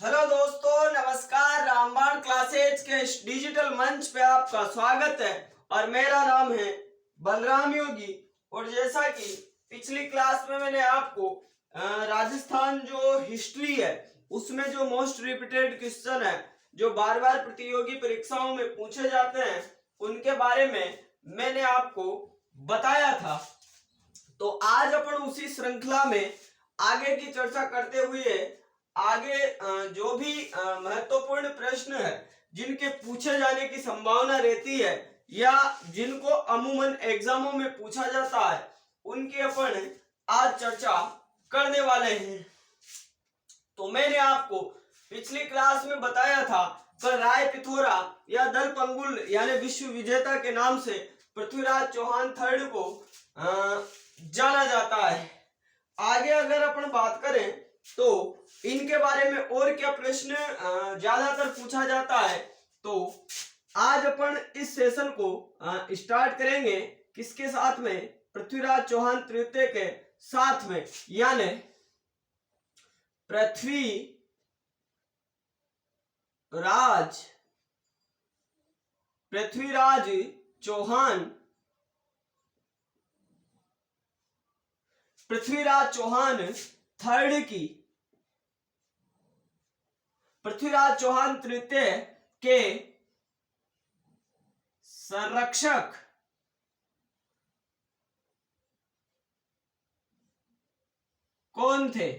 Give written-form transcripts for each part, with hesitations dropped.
Hello दोस्तों, नमस्कार। रामबाण क्लासेज के इस डिजिटल मंच पे आपका स्वागत है और मेरा नाम है बलराम योगी। और जैसा कि पिछली क्लास में मैंने आपको राजस्थान जो हिस्ट्री है उसमें जो मोस्ट रिपीटेड क्वेश्चन है जो बार बार प्रतियोगी परीक्षाओं में पूछे जाते हैं उनके बारे में मैंने आपको बताया था। तो आज अपन उसी श्रृंखला में आगे की चर्चा करते हुए आगे जो भी महत्वपूर्ण प्रश्न है जिनके पूछे जाने की संभावना रहती है या जिनको अमूमन एग्जामों में पूछा जाता है उनकी अपन आज चर्चा करने वाले हैं। तो मैंने आपको पिछली क्लास में बताया था कि राय पिथौरा या दल पंगुल यानी विश्व विजेता के नाम से पृथ्वीराज चौहान थर्ड को जाना जाता है। आगे अगर अपन बात करें तो इनके बारे में और क्या प्रश्न ज्यादातर पूछा जाता है, तो आज अपन इस सेशन को स्टार्ट करेंगे किसके साथ में, पृथ्वीराज चौहान तृतीय के साथ में, यानी पृथ्वीराज चौहान थर्ड की, पृथ्वीराज चौहान तृतीय के संरक्षक कौन थे।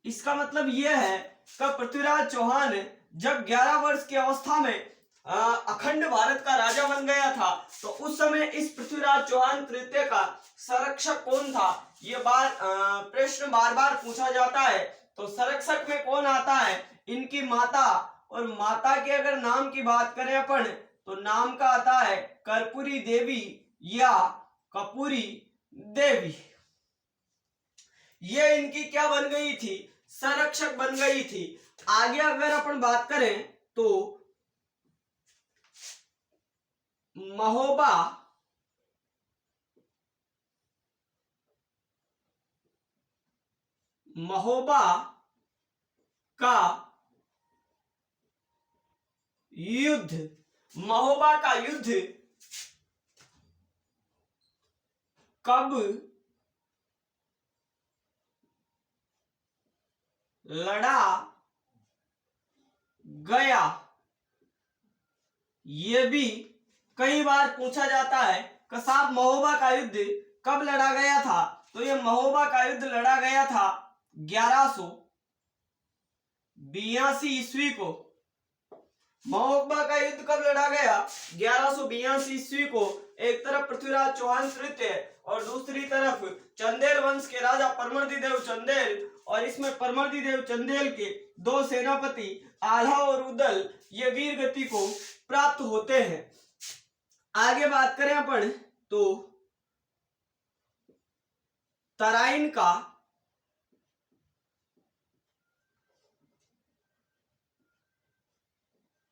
इसका मतलब यह है कि पृथ्वीराज चौहान जब 11 वर्ष की अवस्था में अखंड भारत का राजा बन गया था तो उस समय इस पृथ्वीराज चौहान तृतीय का संरक्षक कौन था, ये प्रश्न बार बार पूछा जाता है। तो संरक्षक में कौन आता है, इनकी माता, और माता के अगर नाम की बात करें अपन तो नाम का आता है कर्पूरी देवी या कपूरी देवी। ये इनकी क्या बन गई थी, संरक्षक बन गई थी। आगे अगर अपन बात करें तो महोबा का युद्ध, महोबा का युद्ध कब लड़ा गया, ये भी कई बार पूछा जाता है कि साहब महोबा का युद्ध कब लड़ा गया था। तो ये महोबा का युद्ध लड़ा गया था 1182 ईस्वी को। महोबा का युद्ध कब लड़ा गया, 1182 ईस्वी को। एक तरफ पृथ्वीराज चौहान तृतीय और दूसरी तरफ चंदेल वंश के राजा परमर्दी देव चंदेल, और इसमें परमर्दी देव चंदेल के दो सेनापति आल्हा और उदल ये वीर गति को प्राप्त होते हैं। आगे बात करें अपन तो तराइन का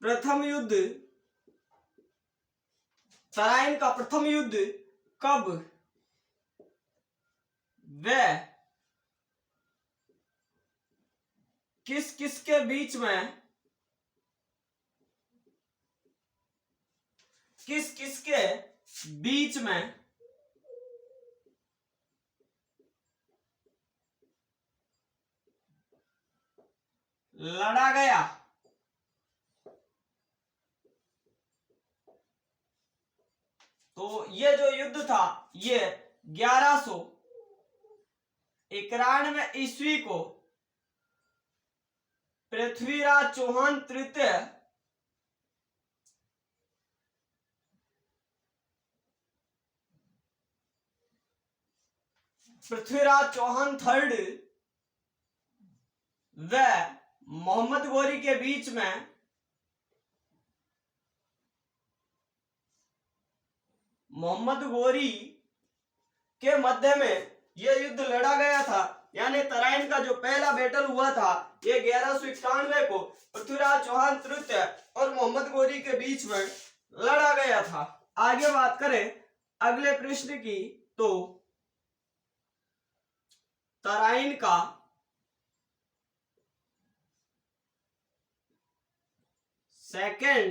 प्रथम युद्ध, तराइन का प्रथम युद्ध कब व किस किस के बीच में, किस किस के बीच में लड़ा गया। तो ये जो युद्ध था ये 1191 ईस्वी को पृथ्वीराज चौहान तृतीय पृथ्वीराज चौहान थर्ड व मोहम्मद गोरी के बीच में मोहम्मद गोरी के मध्य में यह युद्ध लड़ा गया था। यानी तराइन का जो पहला बैटल हुआ था ये 1191 को पृथ्वीराज चौहान तृतीय और मोहम्मद गोरी के बीच में लड़ा गया था। आगे बात करें अगले प्रश्न की तो तराइन का सेकंड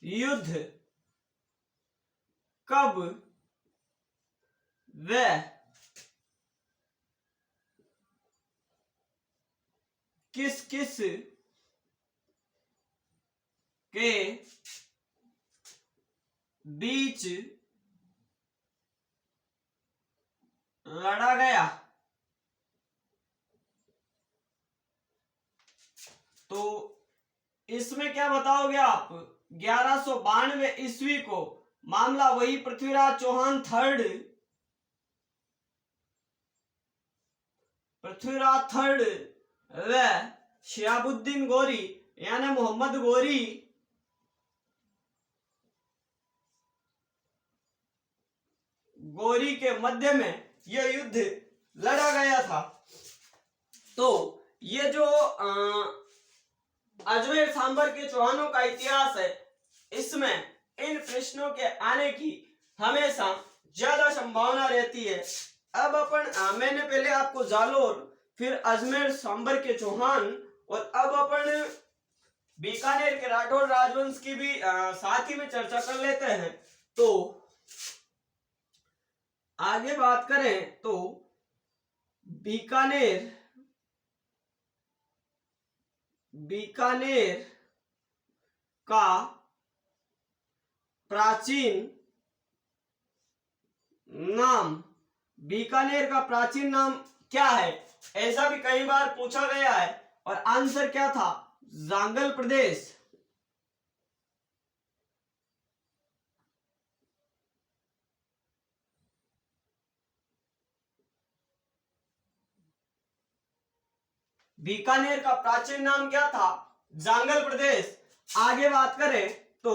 युद्ध कब व किस किस के बीच लड़ा गया। तो इसमें क्या बताओगे आप? 1192 ईस्वी को मामला वही पृथ्वीराज चौहान थर्ड व शिहाबुद्दीन गोरी यानी मोहम्मद गोरी के मध्य में यह युद्ध लड़ा गया था। तो ये जो अजमेर सांबर के चौहानों का इतिहास है, इसमें इन प्रश्नों के आने की हमेशा ज्यादा संभावना रहती है। अब मैंने पहले आपको जालोर, फिर अजमेर सांबर के चौहान और अब अपन बीकानेर के राठौड़ राजवंश की भी साथ ही में चर्चा कर लेते हैं। तो आगे बात करें तो बीकानेर का प्राचीन नाम, बीकानेर का प्राचीन नाम क्या है? ऐसा भी कई बार पूछा गया है और आंसर क्या था? जांगल प्रदेश। बीकानेर का प्राचीन नाम क्या था? जांगल प्रदेश। आगे बात करें तो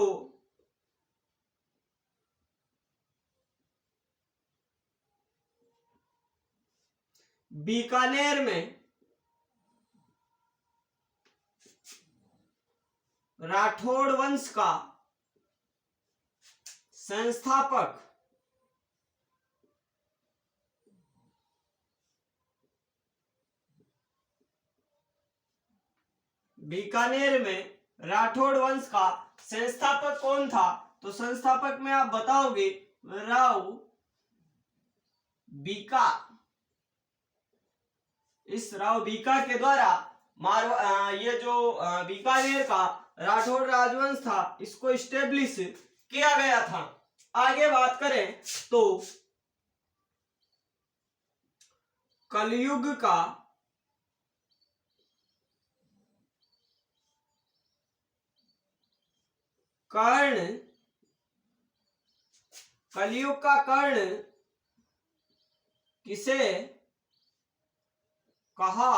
बीकानेर में राठौड़ वंश का संस्थापक बीकानेर में राठौड़ वंश का संस्थापक कौन था? तो संस्थापक में आप बताओगे राव बीका। इस राव बीका के द्वारा ये जो बीकानेर का राठौड़ राजवंश था, इसको स्टेब्लिश किया गया था। आगे बात करें तो कलयुग का कर्ण, कलयुग का कर्ण किसे कहा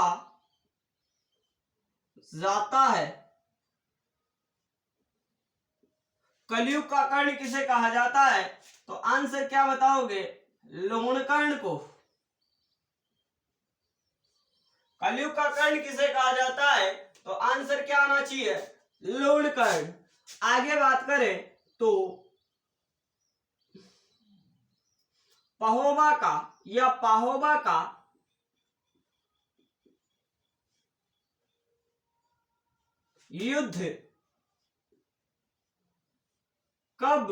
जाता है? कलयुग का कर्ण किसे कहा जाता है? तो आंसर क्या बताओगे? लोणकर्ण को। कलयुग का कर्ण किसे कहा जाता है? तो आंसर क्या आना चाहिए? लोणकर्ण। आगे बात करें तो पहोबा का युद्ध कब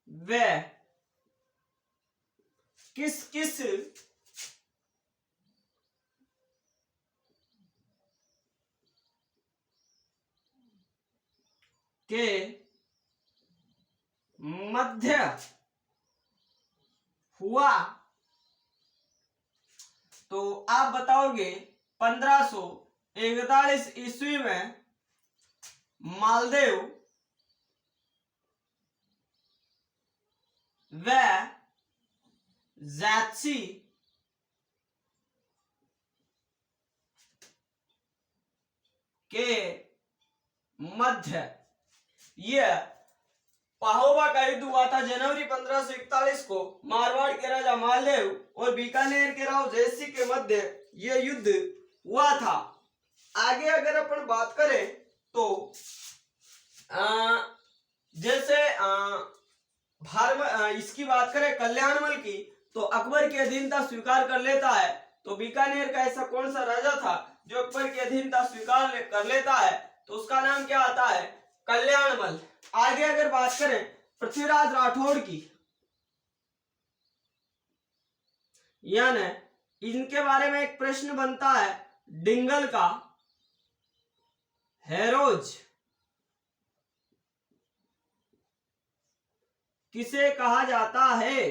व किस किस के मध्य हुआ? तो आप बताओगे 1541 ईस्वी में मालदेव व ज़ैत्सी के मध्य यह पाहोबा का युद्ध हुआ था। जनवरी 1541 को मारवाड़ के राजा मालदेव और बीकानेर के राव ज़ैत्सी के मध्य यह युद्ध हुआ था। आगे अगर अपन बात करें तो जैसे इसकी बात करें कल्याणमल की, तो अकबर की अधीनता स्वीकार कर लेता है। तो बीकानेर का ऐसा कौन सा राजा था जो अकबर की अधीनता स्वीकार कर लेता है तो उसका नाम क्या आता है? कल्याणमल। आगे अगर बात करें पृथ्वीराज राठौड़ की, यानी इनके बारे में एक प्रश्न बनता है, डिंगल का हेरोज किसे कहा जाता है?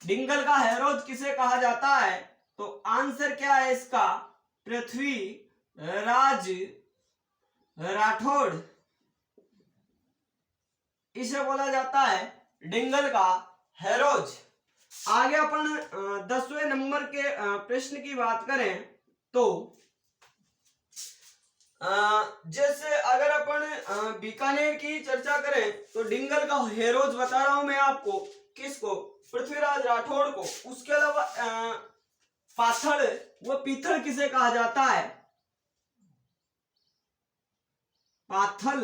डिंगल का हेरोज किसे कहा जाता है? तो आंसर क्या है इसका? पृथ्वी राज राठौड़, इसे बोला जाता है डिंगल का हेरोज। आगे अपन 10वें नंबर के प्रश्न की बात करें तो जैसे अगर अपन बीकानेर की चर्चा करें तो डिंगल का हेरोज बता रहा हूं मैं आपको, किसको? पृथ्वीराज राठौड़ को। उसके अलावा पाथल व पीथल किसे कहा जाता है? पाथल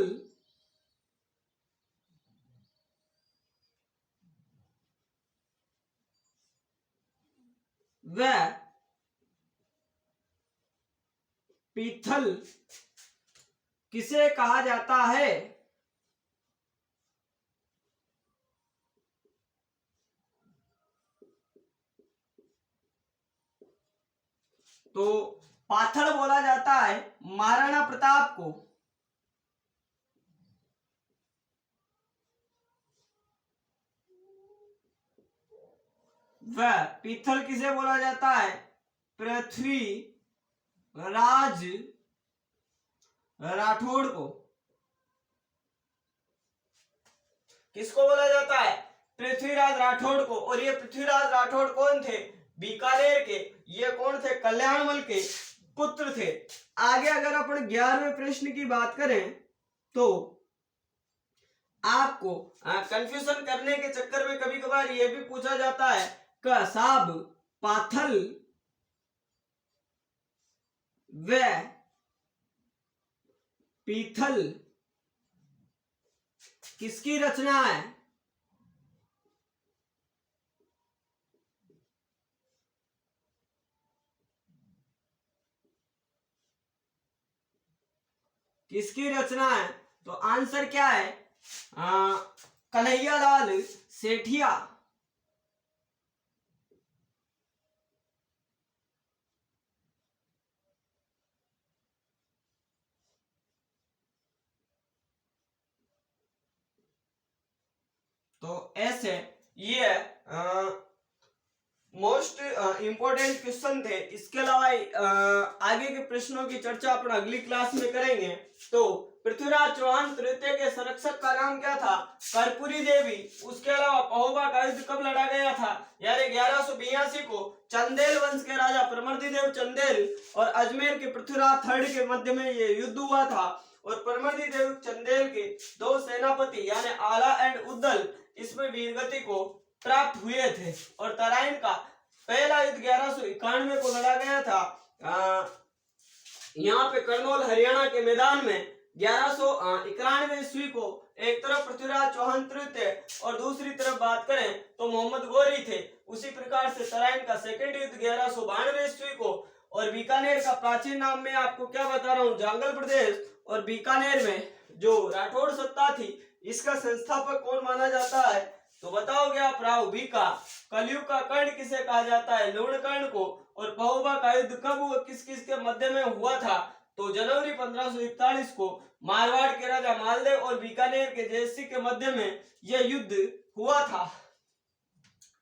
व पीथल किसे कहा जाता है? तो पाथल बोला जाता है महाराणा प्रताप को, व पीथल किसे बोला जाता है? पृथ्वी राज राठौड़ को। किसको बोला जाता है? पृथ्वीराज राठौड़ को। और ये पृथ्वीराज राठौड़ कौन थे? बीकानेर के। ये कौन थे? कल्याणमल के पुत्र थे। आगे अगर अपन 11वें प्रश्न की बात करें तो आपको कंफ्यूजन करने के चक्कर में कभी कभार ये भी पूछा जाता है कि साहब पाथल व पीथल किसकी रचना है? किसकी रचना है? तो आंसर क्या है? कन्हैयालाल सेठिया। तो ऐसे ये मोस्ट इंपॉर्टेंट क्वेश्चन थे। इसके अलावा आगे के प्रश्नों की चर्चा अपन अगली क्लास में करेंगे। तो पृथ्वीराज चौहान तृतीय के संरक्षक का नाम क्या था? कर्पूरी देवी। उसके अलावा महोबा का युद्ध कब लड़ा गया था? यानी 1182 को चंदेल वंश के राजा परमर्दिदेव चंदेल और अजमेर के पृथ्वीराज थर्ड के मध्य में ये युद्ध हुआ था। और परमर्दिदेव चंदेल के दो सेनापति यानी आला एंड उद्दल इसमें वीरगति को प्राप्त हुए थे। और तराइन का पहला युद्ध 1191 को लड़ा गया था यहाँ पे करनौल हरियाणा के मैदान में 1191 ईस्वी को। एक तरफ पृथ्वीराज चौहान तृतीय और दूसरी तरफ बात करें तो मोहम्मद गौरी थे। उसी प्रकार से तराइन का सेकंड युद्ध 1192 ईस्वी को। और बीकानेर का प्राचीन नाम में आपको क्या बता रहा हूँ, जांगल प्रदेश। और बीकानेर में जो राठौड़ सत्ता थी इसका संस्थापक कौन माना जाता है? तो बताओगे आप, राव बीका। कलयुग का कर्ण किसे कहा जाता है? लूणकर्ण को। और पहोबा का युद्ध कब हुआ, किस किस के मध्य में हुआ था? तो जनवरी 1541 को मारवाड़ के राजा मालदेव और बीकानेर के जयसिंह के मध्य में यह युद्ध हुआ था।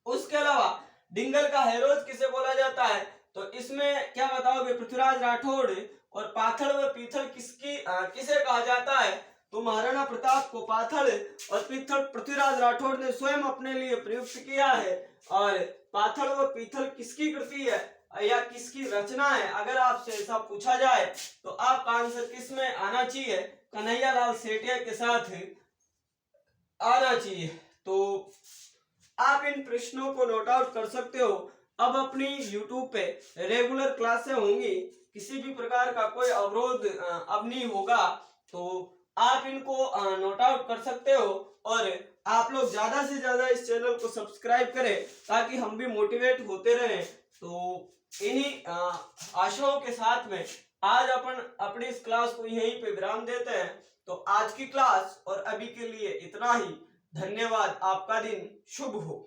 उसके अलावा डिंगल का हेरोज किसे बोला जाता है? तो इसमें क्या बताओगे? पृथ्वीराज राठौड़। और पाथल व पीथल किसे कहा जाता है? तो महाराणा प्रताप को पाथल और पीथल पृथ्वीराज राठौड़ ने स्वयं अपने लिए प्रयुक्त किया है। और पाथल व पीथल किसकी कृति है या किसकी रचना है? अगर आपसे ऐसा पूछा जाए तो आपका आंसर किस में आना चाहिए? कन्हैयालाल सेठिया के साथ आना चाहिए। तो आप इन प्रश्नों को नोट आउट कर सकते हो। अब अपनी YouTube पे रेगुलर क्लासें होंगी, किसी भी प्रकार का कोई अवरोध अब नहीं होगा। तो आप इनको नोट आउट कर सकते हो। और आप लोग ज्यादा से ज्यादा इस चैनल को सब्सक्राइब करें ताकि हम भी मोटिवेट होते रहें। तो इन्हीं आशाओं के साथ में आज अपन अपनी इस क्लास को यहीं पे विराम देते हैं। तो आज की क्लास और अभी के लिए इतना ही। धन्यवाद। आपका दिन शुभ हो।